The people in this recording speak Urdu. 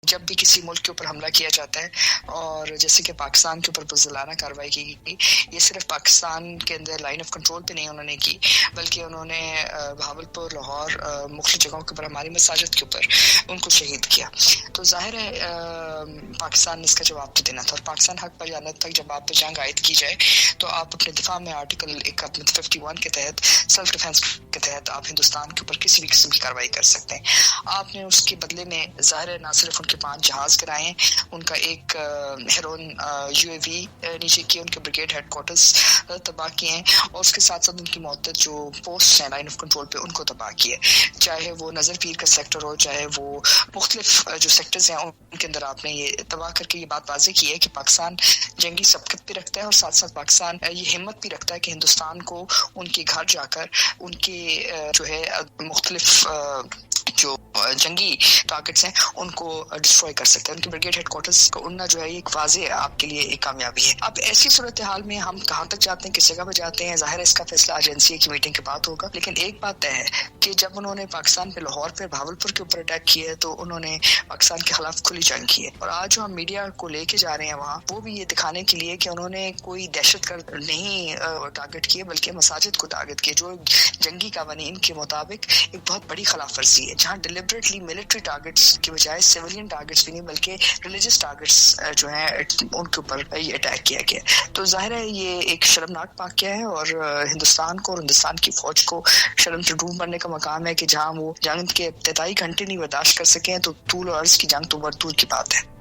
جب بھی کسی ملک کے اوپر حملہ کیا جاتا ہے، اور جیسے کہ پاکستان کے اوپر بزدلانہ کارروائی کی گئی، یہ صرف پاکستان کے اندر لائن آف کنٹرول پہ نہیں انہوں نے کی، بلکہ انہوں نے بھاولپور، لاہور، مختلف جگہوں کے اوپر ہماری مساجد کے اوپر ان کو شہید کیا۔ تو ظاہر ہے پاکستان نے اس کا جواب تو دینا تھا، اور پاکستان حق پر جانے تک جب آپ پہ جنگ عائد کی جائے تو آپ اپنے دفاع میں آرٹیکل 51 کے تحت، سیلف ڈیفense کے تحت آپ ہندوستان کے اوپر کسی بھی قسم کی کارروائی کر سکتے ہیں۔ آپ نے اس کے بدلے میں ظاہر ہے نہ صرف ان کے 5 جہاز گرائے ہیں، ان کا ایک ہیرون UAV نیچے کیے، ان کے بریگیڈ ہیڈ کوارٹرز تباہ کیے ہیں، اور اس کے ساتھ ساتھ ان کی معتد جو پوسٹ ہیں لائن آف کنٹرول پہ ان کو تباہ کیے، چاہے وہ نظر پیر کا سیکٹر ہو، چاہے وہ مختلف جو سیکٹرز ہیں ان کے اندر آپ نے یہ تباہ کر کے یہ بات واضح کی ہے کہ پاکستان جنگی سبقت بھی رکھتا ہے، اور ساتھ ساتھ پاکستان یہ ہمت بھی رکھتا ہے کہ ہندوستان کو ان کے گھر جا کر ان کے جو ہے مختلف جو جنگی ٹارگٹس ہیں ان کو ڈسٹروائے کر سکتے ہیں۔ ان کے بریگیڈ ہیڈ کوارٹرز کو اننا جو ہے ایک واضح آپ کے لیے ایک کامیابی ہے۔ اب ایسی صورتحال میں ہم کہاں تک جاتے ہیں، کس جگہ پہ جاتے ہیں، ظاہر ہے اس کا فیصلہ آج NCA کی میٹنگ کے بعد ہوگا، لیکن ایک بات طے ہے کہ جب انہوں نے پاکستان پہ لاہور پہ بھاولپور کے اوپر اٹیک کیے تو انہوں نے پاکستان کے خلاف کھلی جنگ کی ہے، اور آج جو ہم میڈیا کو لے کے جا رہے ہیں وہاں، وہ بھی یہ دکھانے کے لیے کہ انہوں نے کوئی دہشت گرد نہیں ٹارگٹ کیے، بلکہ مساجد کو ٹارگٹ کیے، جو جنگی قوانین کے مطابق ایک بہت بڑی خلاف ورزی ہے، جہاں ڈیلیبریٹلی ملٹری ٹارگٹس کی بجائے سیویلین ٹارگٹس بھی نہیں بلکہ ریلیجس ٹارگٹس جو ہیں ان کے اوپر یہ اٹیک کیا گیا۔ تو ظاہر ہے یہ ایک شرمناک واقعہ ہے، اور ہندوستان کو اور ہندوستان کی فوج کو شرم سے ڈوب مرنے کا مقام ہے کہ جہاں وہ جنگ کے ابتدائی گھنٹے نہیں برداشت کر سکیں تو طول و عرض کی جنگ تو بہت دور کی بات ہے۔